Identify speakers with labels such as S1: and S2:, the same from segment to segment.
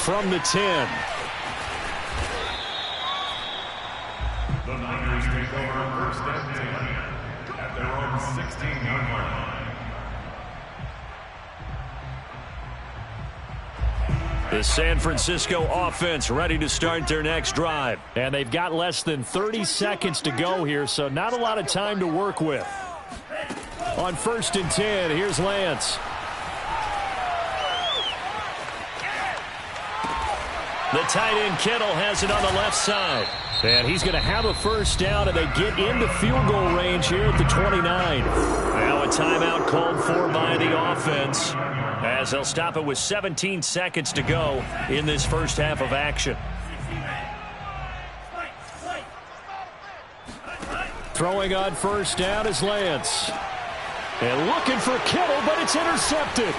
S1: from the 10.
S2: The Niners take over first and 10 at their own 16-yard line.
S1: The San Francisco offense ready to start their next drive. And they've got less than 30 seconds to go here, so not a lot of time to work with. On 1st and 10, here's Lance. The tight end Kittle has it on the left side. And he's going to have a first down, and they get into field goal range here at the 29. Now a timeout called for by the offense, as they'll stop it with 17 seconds to go in this first half of action. Throwing on first down is Lance. And looking for Kittle, but it's intercepted.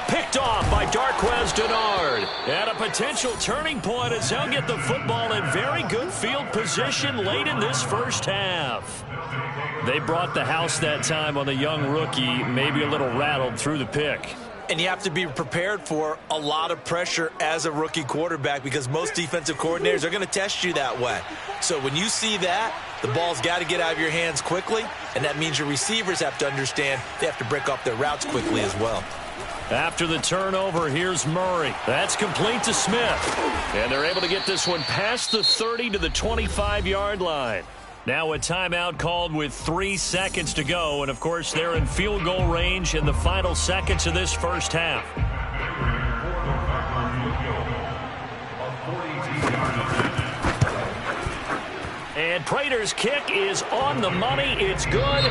S1: Picked off by Darqueze Dennard. At a potential turning point as they'll get the football in very good field position late in this first half. They brought the house that time on the young rookie, maybe a little rattled through the pick.
S3: And you have to be prepared for a lot of pressure as a rookie quarterback because most defensive coordinators are going to test you that way. So when you see that, the ball's got to get out of your hands quickly, and that means your receivers have to understand they have to break off their routes quickly as well.
S1: After the turnover, here's Murray. That's complete to Smith. And they're able to get this one past the 30 to the 25-yard line. Now a timeout called with 3 seconds to go. And, of course, they're in field goal range in the final seconds of this first half. And Prater's kick is on the money. It's good.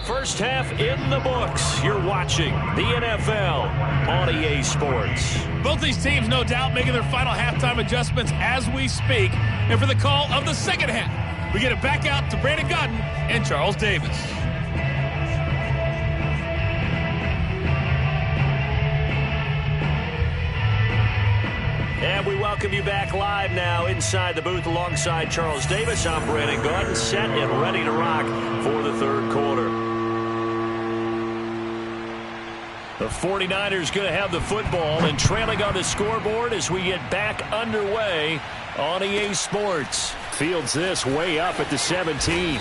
S1: First half in the books. You're watching the NFL on EA Sports.
S4: Both these teams, no doubt, making their final halftime adjustments as we speak. And for the call of the second half, we get it back out to Brandon Gaudin and Charles Davis.
S1: And we welcome you back live now inside the booth alongside Charles Davis. I'm Brandon Gaudin, set and ready to rock for the third quarter. The 49ers going to have the football and trailing on the scoreboard as we get back underway on EA Sports. Fields this way up at the 17.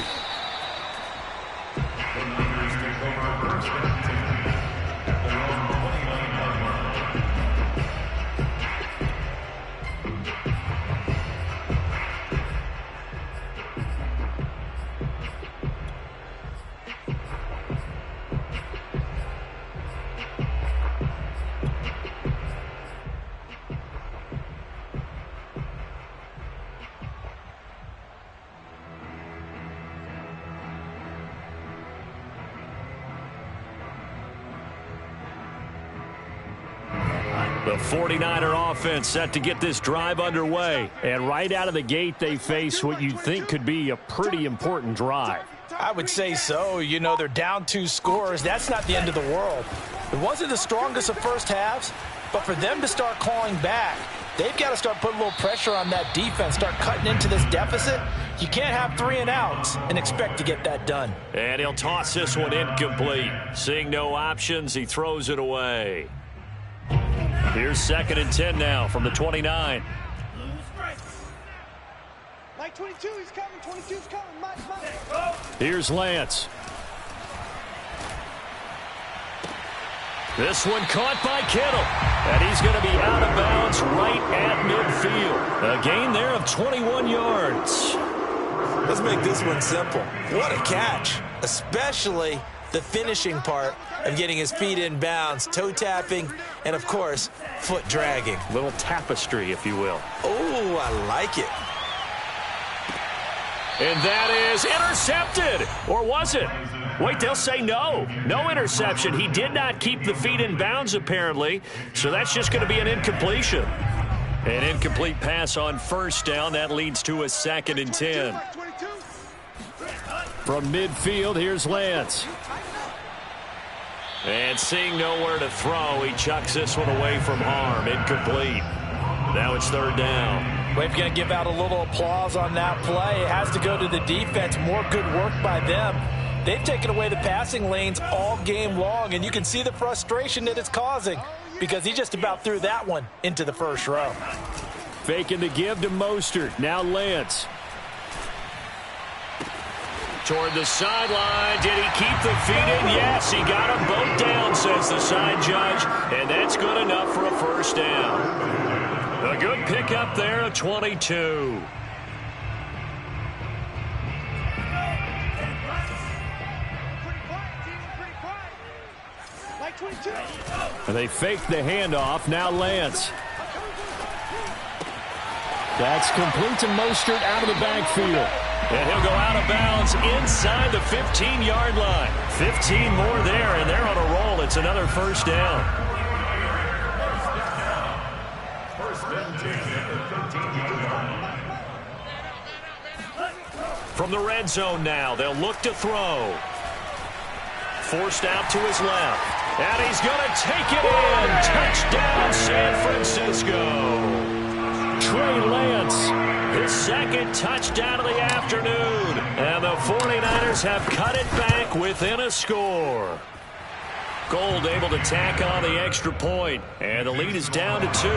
S1: The 49er offense set to get this drive underway. And right out of the gate, they face what you'd think could be a pretty important drive.
S3: I would say so. You know, they're down 2 scores. That's not the end of the world. It wasn't the strongest of first halves, but for them to start clawing back, they've got to start putting a little pressure on that defense, start cutting into this deficit. You can't have 3 and outs and expect to get that done.
S1: And he'll toss this one incomplete. Seeing no options, he throws it away. Here's 2nd and 10 now from the 29.
S5: Mike 22, he's coming. 22's coming. Mike.
S1: Here's Lance. This one caught by Kittle. And he's going to be out of bounds right at midfield. A gain there of 21 yards.
S3: Let's make this one simple. What a catch, especially the finishing part of getting his feet in bounds, toe tapping, and, of course, foot dragging.
S1: Little tapestry, if you will.
S3: Oh, I like it.
S1: And that is intercepted. Or was it? Wait, they'll say no. No interception. He did not keep the feet in bounds, apparently. So that's just going to be an incompletion. An incomplete pass on first down. That leads to a 2nd and 10. From midfield, here's Lance. And seeing nowhere to throw, he chucks this one away from harm. Incomplete. Now it's 3rd down.
S3: We're going to give out a little applause on that play. It has to go to the defense. More good work by them. They've taken away the passing lanes all game long, and you can see the frustration that it's causing. because he just about threw that one into the first row.
S1: Faking the give to Mostert. Now Lance. Toward the sideline. Did he keep the feet in? Yes, he got them both down, says the side judge. And that's good enough for a first down. A good pickup there at 22. And they fake the handoff. Now Lance. That's complete to Mostert out of the backfield. And he'll go out of bounds inside the 15-yard line. 15 more there, and they're on a roll. It's another first down. From the red zone now, they'll look to throw. Forced out to his left. And he's going to take it in. Touchdown, San Francisco. Trey Lance, his second touchdown of the afternoon. And the 49ers have cut it back within a score. Gold able to tack on the extra point. And the lead is down to 2.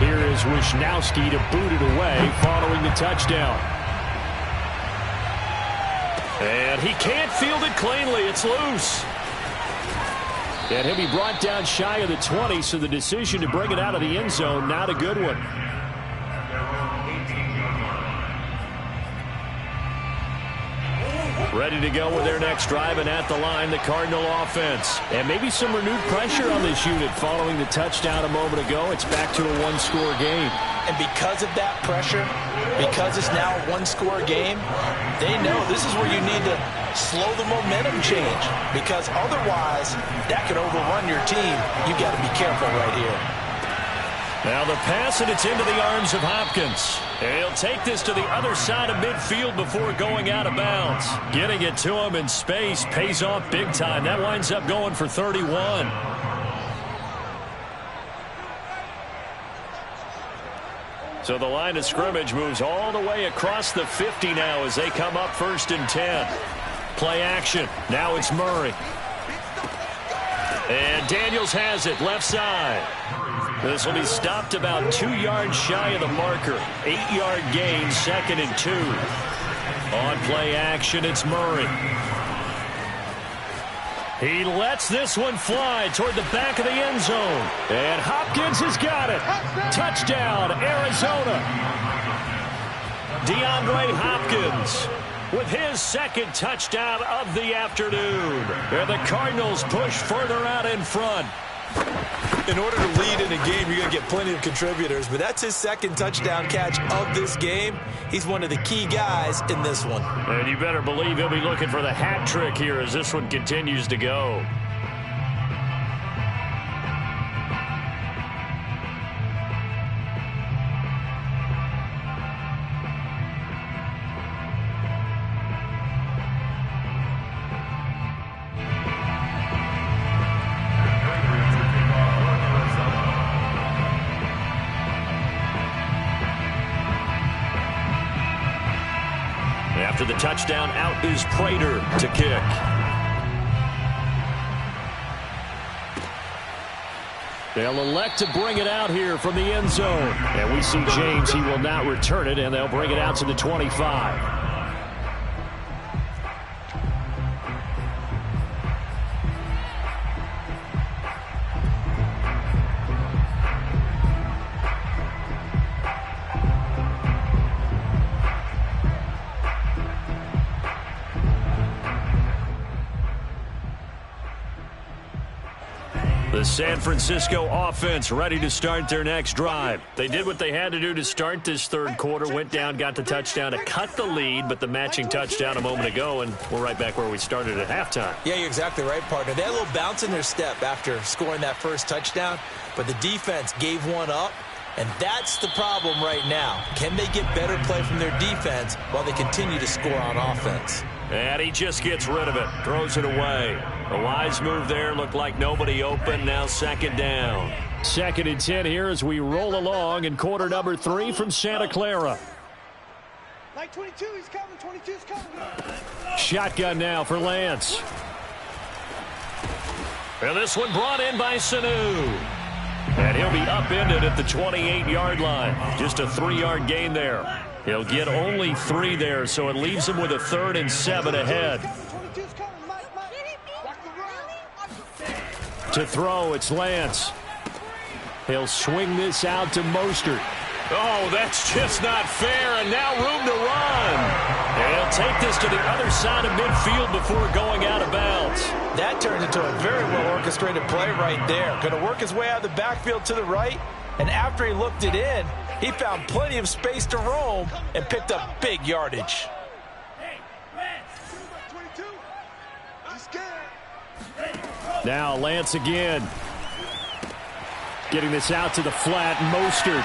S1: Here is Wisnowski to boot it away following the touchdown. And he can't field it cleanly. It's loose. And he'll be brought down shy of the 20, so the decision to bring it out of the end zone, not a good one. Ready to go with their next drive, and at the line, the Cardinal offense. And maybe some renewed pressure on this unit following the touchdown a moment ago. It's back to a one-score game.
S3: And because of that pressure, because it's now a one-score game, they know this is where you need to slow the momentum change, because otherwise that could overrun your team. You got to be careful right here.
S1: Now the pass, and it's into the arms of Hopkins. And he'll take this to the other side of midfield before going out of bounds. Getting it to him in space pays off big time. That winds up going for 31. So the line of scrimmage moves all the way across the 50 now as they come up 1st and 10. Play action. Now it's Murray. And Daniels has it left side. This will be stopped about 2 yards shy of the marker. 8-yard gain, 2nd and 2. On play action, it's Murray. He lets this one fly toward the back of the end zone. And Hopkins has got it. Touchdown, Arizona. DeAndre Hopkins with his second touchdown of the afternoon. And the Cardinals push further out in front.
S3: In order to lead in a game, you're going to get plenty of contributors, but that's his second touchdown catch of this game. He's one of the key guys in this one.
S1: And you better believe he'll be looking for the hat trick here as this one continues to go. After the touchdown, out is Prater to kick. They'll elect to bring it out here from the end zone. And we see James, he will not return it, and they'll bring it out to the 25. The San Francisco offense ready to start their next drive. They did what they had to do to start this third quarter, went down, got the touchdown to cut the lead, but the matching touchdown a moment ago, and we're right back where we started at halftime.
S3: Yeah, you're exactly right, partner. They had a little bounce in their step after scoring that first touchdown, but the defense gave one up, and that's the problem right now. Can they get better play from their defense while they continue to score on offense?
S1: And he just gets rid of it, throws it away. A wise move there, looked like nobody open, now 2nd down. 2nd and 10 here as we roll along in quarter number 3 from Santa Clara.
S5: Like 22, he's coming, 22's coming.
S1: Shotgun now for Lance. And this one brought in by Sanu. And he'll be upended at the 28-yard line. Just a 3-yard gain there. He'll get only 3 there, so it leaves him with a 3rd and 7 ahead. To throw, it's Lance. He'll swing this out to Mostert. Oh, that's just not fair, and now room to run. And he'll take this to the other side of midfield before going out of bounds.
S3: That turned into a very well-orchestrated play right there. Going to work his way out of the backfield to the right, and after he looked it in, he found plenty of space to roam and picked up big yardage.
S1: Now Lance again. Getting this out to the flat, Mostert.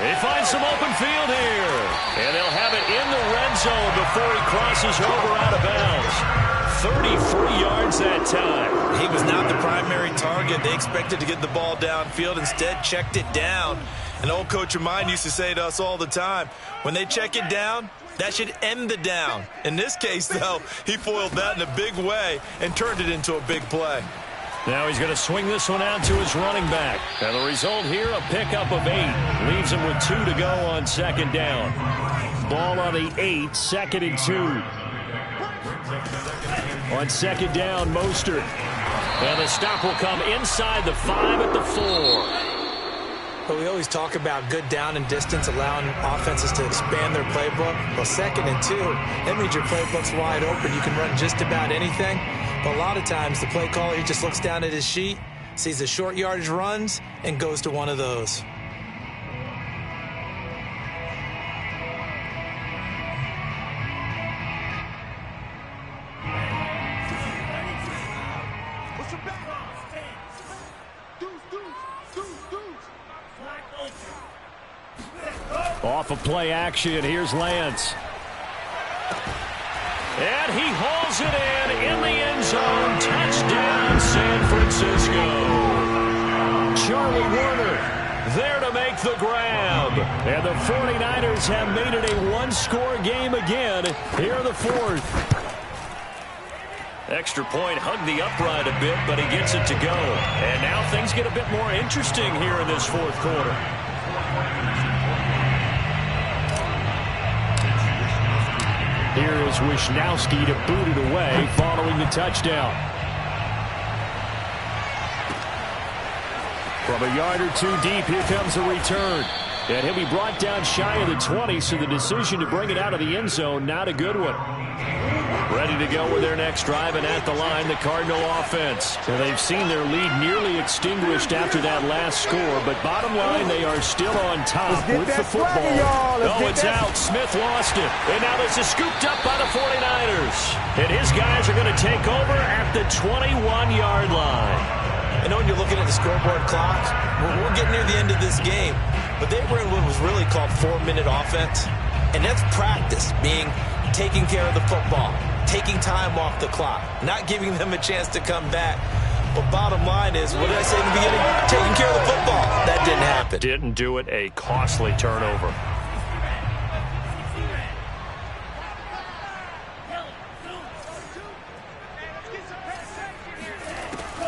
S1: They find some open field here. And they'll have it in the red zone before he crosses over out of bounds. 33 yards that time.
S3: He was not the primary target. They expected to get the ball downfield. Instead, checked it down. An old coach of mine used to say to us all the time, when they check it down, that should end the down. In this case, though, he foiled that in a big way and turned it into a big play.
S1: Now he's going to swing this one out to his running back. And the result here, a pickup of 8. Leaves him with 2 to go on 2nd down. Ball on the 8, 2nd and 2. On 2nd down, Mostert. And the stop will come inside the 5 at the 4.
S3: But we always talk about good down and distance, allowing offenses to expand their playbook. Well, 2nd and 2, that means your playbook's wide open. You can run just about anything. But a lot of times, the play caller, he just looks down at his sheet, sees the short yardage runs, and goes to one of those.
S1: Off of play action, here's Lance. And he hauls it in the end zone. Touchdown, San Francisco. Charlie Werner there to make the grab. And the 49ers have made it a one-score game again here in the 4th. Extra point hugged the upright a bit, but he gets it to go. And now things get a bit more interesting here in this 4th quarter. Here is Wisnowski to boot it away following the touchdown. From a yard or 2 deep, here comes the return. And he'll be brought down shy of the 20, so the decision to bring it out of the end zone, not a good one. Ready to go with their next drive, and at the line, the Cardinal offense. So they've seen their lead nearly extinguished after that last score, but bottom line, they are still on top with the football. Oh, it's out. Smith lost it. And now this is scooped up by the 49ers. And his guys are going to take over at the 21-yard line.
S3: I know when you're looking at the scoreboard clock, we're getting near the end of this game, but they were in what was really called 4-minute offense, and that's practice, being taking care of the football, taking time off the clock, not giving them a chance to come back. But bottom line is, what did I say in the beginning? Taking care of the football. That didn't happen.
S1: Didn't do it. A costly turnover.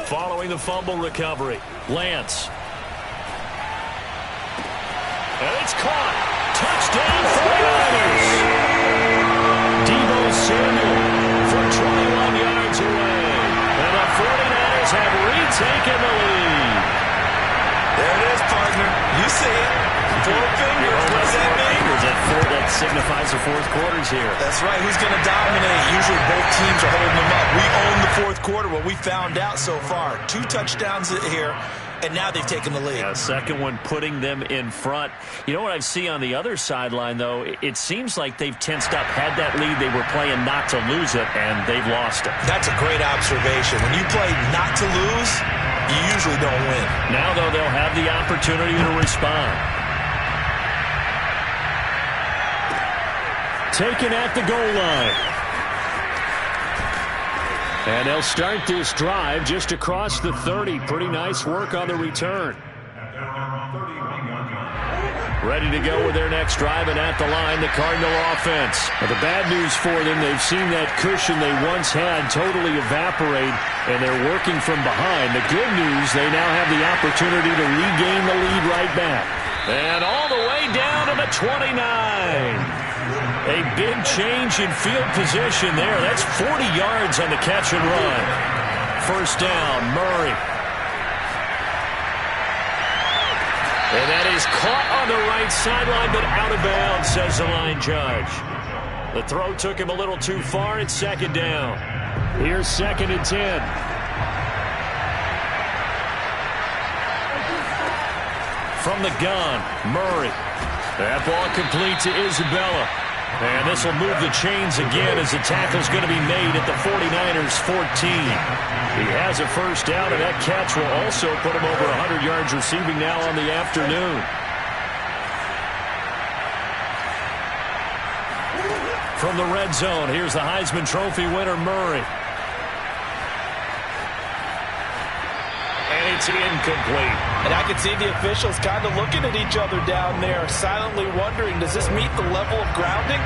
S1: Following the fumble recovery, Lance. And it's caught. Touchdown 49ers. Deebo Samuel for 21 yards away. And the 49ers have retaken the lead.
S3: There it is, partner. You see it. 4 fingers. What does that mean?
S1: That signifies the 4th quarter's here.
S3: That's right. Who's going to dominate? Usually both teams are holding them up. We own the 4th quarter. What we found out so far, 2 touchdowns here, and now they've taken the lead.
S1: Yeah, second one putting them in front. You know what I see on the other sideline, though? It seems like they've tensed up, had that lead. They were playing not to lose it, and they've lost it.
S3: That's a great observation. When you play not to lose, you usually don't win.
S1: Now, though, they'll have the opportunity to respond. Taken at the goal line. And they'll start this drive just across the 30. Pretty nice work on the return. ready to go with their next drive, and at the line, the Cardinal offense. But the bad news for them, they've seen that cushion they once had totally evaporate, and they're working from behind. The good news, they now have the opportunity to regain the lead right back. And all the way down to the 29. A big change in field position there. That's 40 yards on the catch and run. First down, Murray. And that is caught on the right sideline, but out of bounds, says the line judge. The throw took him a little too far. It's second down. Here's 2nd and 10. From the gun, Murray. That ball complete to Isabella. And this will move the chains again as the tackle's going to be made at the 49ers 14. He has a first down, and that catch will also put him over 100 yards receiving now on the afternoon. From the red zone, here's the Heisman Trophy winner, Murray. And it's incomplete.
S3: And I can see the officials kind of looking at each other down there, silently wondering, does this meet the level of grounding?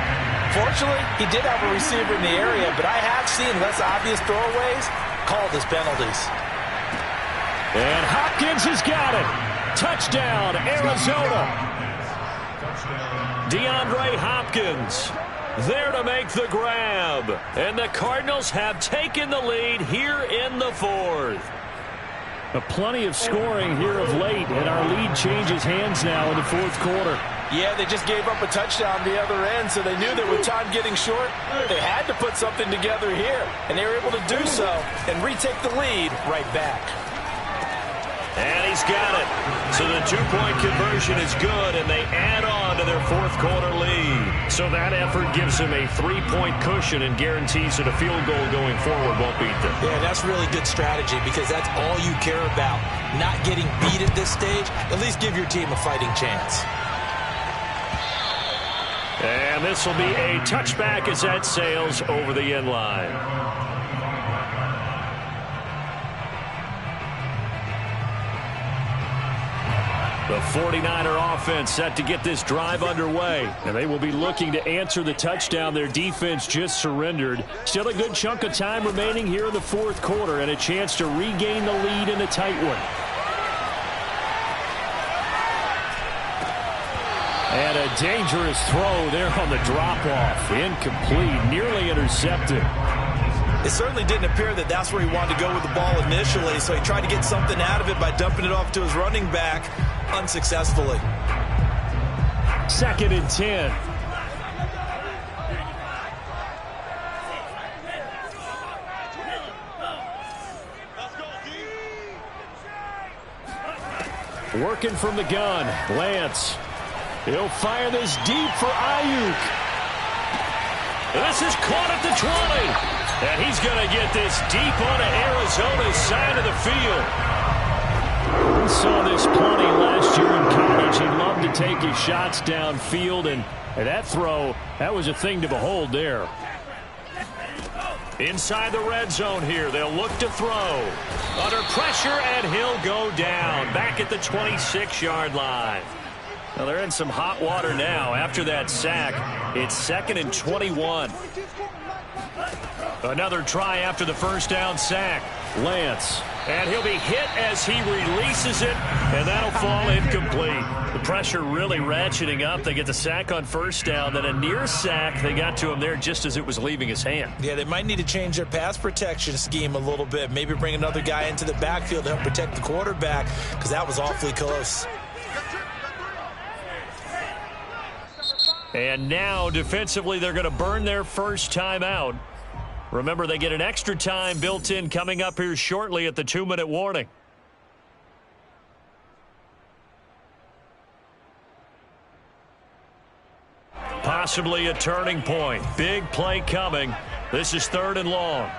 S3: Fortunately, he did have a receiver in the area, but I have seen less obvious throwaways called as penalties.
S1: And Hopkins has got it. Touchdown, Arizona. DeAndre Hopkins there to make the grab. And the Cardinals have taken the lead here in the 4th. Plenty of scoring here of late, and our lead changes hands now in the 4th quarter.
S3: Yeah, they just gave up a touchdown the other end, so they knew that with time getting short, they had to put something together here, and they were able to do so and retake the lead right back.
S1: And he's got it. So the 2-point conversion is good, and they add on to their 4th quarter lead. So that effort gives them a 3-point cushion and guarantees that a field goal going forward won't beat them.
S3: Yeah, that's really good strategy because that's all you care about. Not getting beat at this stage, at least give your team a fighting chance.
S1: And this will be a touchback as that sails over the end line. The 49er offense set to get this drive underway. And they will be looking to answer the touchdown their defense just surrendered. Still a good chunk of time remaining here in the 4th quarter and a chance to regain the lead in a tight one. And a dangerous throw there on the drop-off. Incomplete, nearly intercepted.
S3: It certainly didn't appear that that's where he wanted to go with the ball initially, so he tried to get something out of it by dumping it off to his running back unsuccessfully.
S1: 2nd and 10. Working from the gun, Lance. He'll fire this deep for Ayuk. This is caught at the 20. And he's going to get this deep onto Arizona's side of the field. We saw this plenty last year in college. He loved to take his shots downfield, and that throw, that was a thing to behold there. Inside the red zone here, they'll look to throw. Under pressure, and he'll go down. Back at the 26-yard line. Now they're in some hot water now after that sack. It's 2nd and 21. Another try after the first down sack. Lance. And he'll be hit as he releases it, and that'll fall incomplete. The pressure really ratcheting up. They get the sack on first down, then a near sack. They got to him there just as it was leaving his hand.
S3: Yeah, they might need to change their pass protection scheme a little bit. Maybe bring another guy into the backfield to help protect the quarterback, because that was awfully close.
S1: And now, defensively, they're going to burn their first time out. Remember, they get an extra time built in coming up here shortly at the 2-minute warning. Possibly a turning point. Big play coming. This is 3rd and long.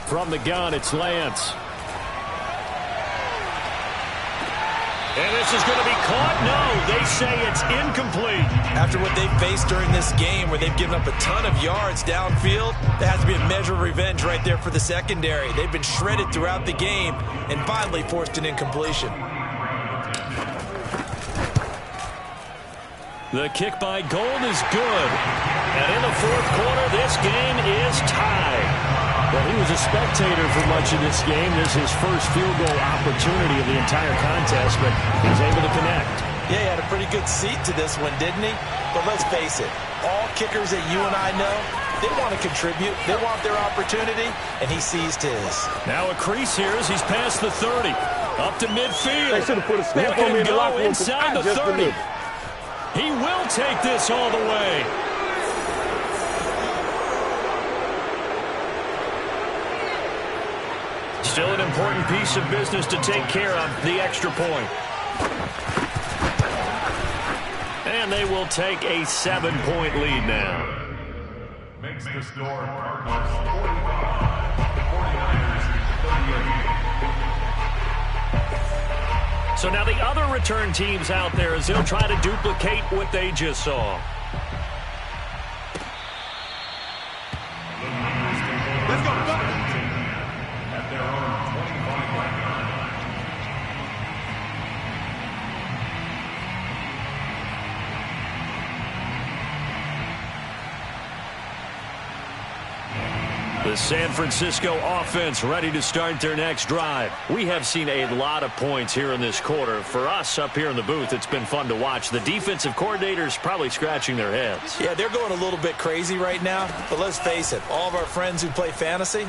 S1: From the gun, it's Lance. And this is going to be caught? No, they say it's incomplete.
S3: After what they've faced during this game where they've given up a ton of yards downfield, there has to be a measure of revenge right there for the secondary. They've been shredded throughout the game and finally forced an incompletion.
S1: The kick by Gold is good. And in the fourth quarter, this game is tied. Well, he was a spectator for much of this game. This is his first field goal opportunity of the entire contest, but he was able to connect.
S3: Yeah, he had a pretty good seat to this one, didn't he? But let's face it, all kickers that you and I know, they want to contribute. They want their opportunity, and he seized his.
S1: Now a crease here as he's past the 30. Up to midfield.
S6: They should have put a stamp on me in the locker room
S1: inside the 30. He will take this all the way. Still an important piece of business to take care of, the extra point. And they will take a 7-point lead now.
S2: Makes the score Cardinals 45, 49ers 38.
S1: So now the other return teams out there as they'll try to duplicate what they just saw.
S5: Let's go, go.
S2: At their own 25-yard line.
S1: The San Francisco offense ready to start their next drive. We have seen a lot of points here in this quarter. For us up here in the booth, it's been fun to watch. The defensive coordinators probably scratching their heads.
S3: Yeah, they're going a little bit crazy right now, but let's face it, all of our friends who play fantasy,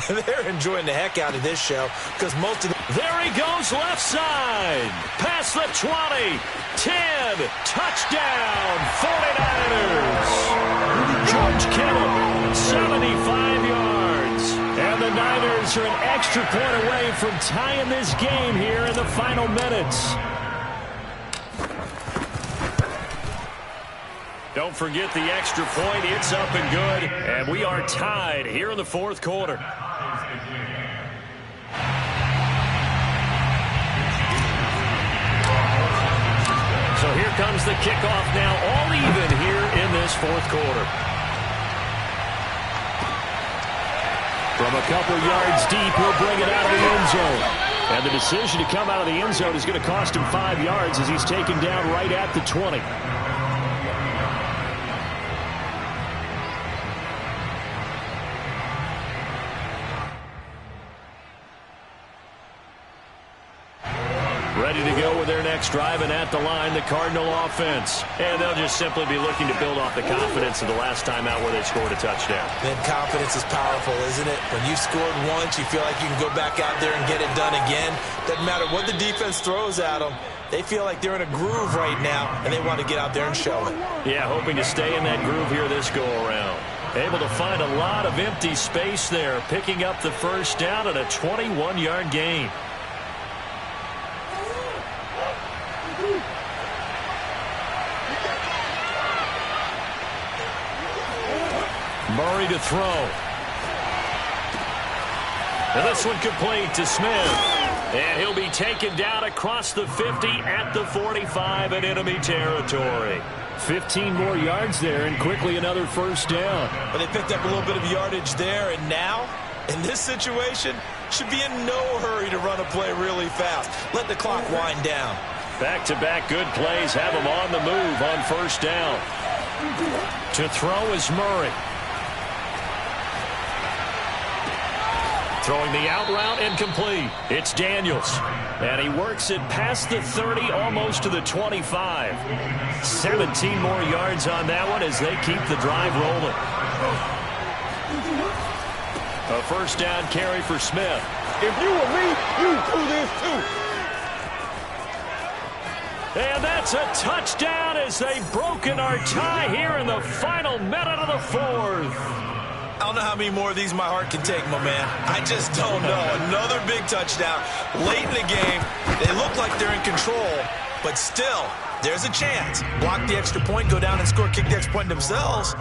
S3: they're enjoying the heck out of this show because most of them...
S1: There he goes left side. Past the 20. 10. Touchdown. 49ers. George Kittle, 75 yards. And the Niners are an extra point away from tying this game here in the final minutes. Don't forget the extra point. It's up and good. And we are tied here in the fourth quarter. So here comes the kickoff now, all even here in this fourth quarter. From a couple yards deep, he'll bring it out of the end zone. And the decision to come out of the end zone is going to cost him 5 yards as he's taken down right at the 20. Ready to go with their next drive, and at the line, the Cardinal offense. And they'll just simply be looking to build off the confidence of the last time out where they scored a touchdown.
S3: Then confidence is powerful, isn't it? When you scored once, you feel like you can go back out there and get it done again. Doesn't matter what the defense throws at them. They feel like they're in a groove right now, and they want to get out there and show it.
S1: Yeah, hoping to stay in that groove here this go-around. Able to find a lot of empty space there, picking up the first down at a 21-yard gain. Murray to throw. And this one complete to Smith. And he'll be taken down across the 50 at the 45 in enemy territory. 15 more yards there and quickly another first down.
S3: But they picked up a little bit of yardage there, and now, in this situation, should be in no hurry to run a play really fast. Let the clock wind down.
S1: Back-to-back good plays have him on the move on first down. To throw is Murray. Throwing the out route incomplete. It's Daniels. And he works it past the 30, almost to the 25. 17 more yards on that one as they keep the drive rolling. A first down carry for Smith.
S6: If you were me, you'd do this too.
S1: And that's a touchdown as they've broken our tie here in the final minute of the fourth.
S3: I don't know how many more of these my heart can take, my man. I just don't know. Another big touchdown late in the game. They look like they're in control, but still, there's a chance. Block the extra point, go down and score, kick the extra point themselves.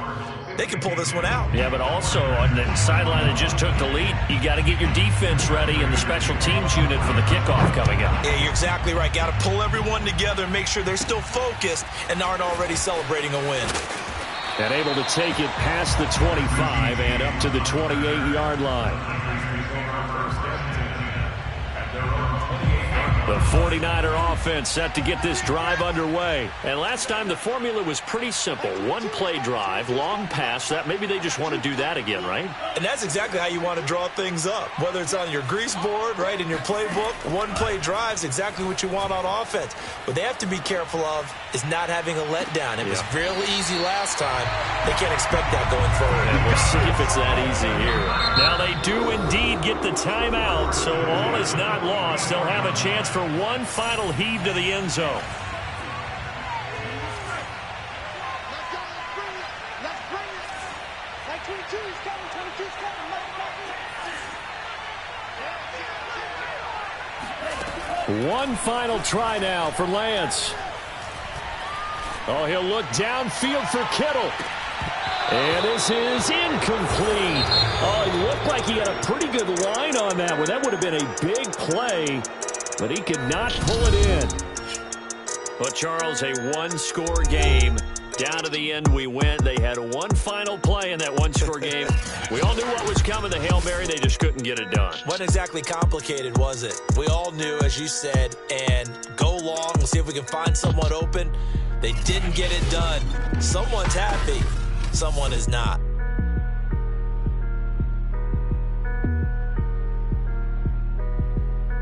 S3: they can pull this one out.
S1: Yeah, but also on the sideline that just took the lead, you got to get your defense ready and the special teams unit for the kickoff coming up.
S3: Yeah, you're exactly right. Got to pull everyone together and make sure they're still focused and aren't already celebrating a win.
S1: And able to take it past the 25 and up to the 28-yard line. The 49er offense set to get this drive underway. And last time the formula was pretty simple. One-play drive, long pass. That maybe they just want to do that again, right?
S3: And that's exactly how you want to draw things up. Whether it's on your grease board, right, in your playbook, one-play drive's exactly what you want on offense. What they have to be careful of is not having a letdown. It was really easy last time. They can't expect that going forward.
S1: And we'll see if it's that easy here. Now they do indeed get the timeout, so all is not lost. They'll have a chance for one final heave to the end zone.
S5: Let's bring it. Like 22, he's coming. 22's coming.
S1: One final try now for Lance. Oh, he'll look downfield for Kittle. And this is incomplete. Oh, he looked like he had a pretty good line on that one. That would have been a big play, but he could not pull it in. But, Charles, a one-score game. Down to the end we went. They had one final play in that one-score game. We all knew what was coming, the Hail Mary. They just couldn't get it done.
S3: Wasn't exactly complicated, was it? We all knew, as you said, and go long. We'll see if we can find someone open. They didn't get it done. Someone's happy. Someone is not.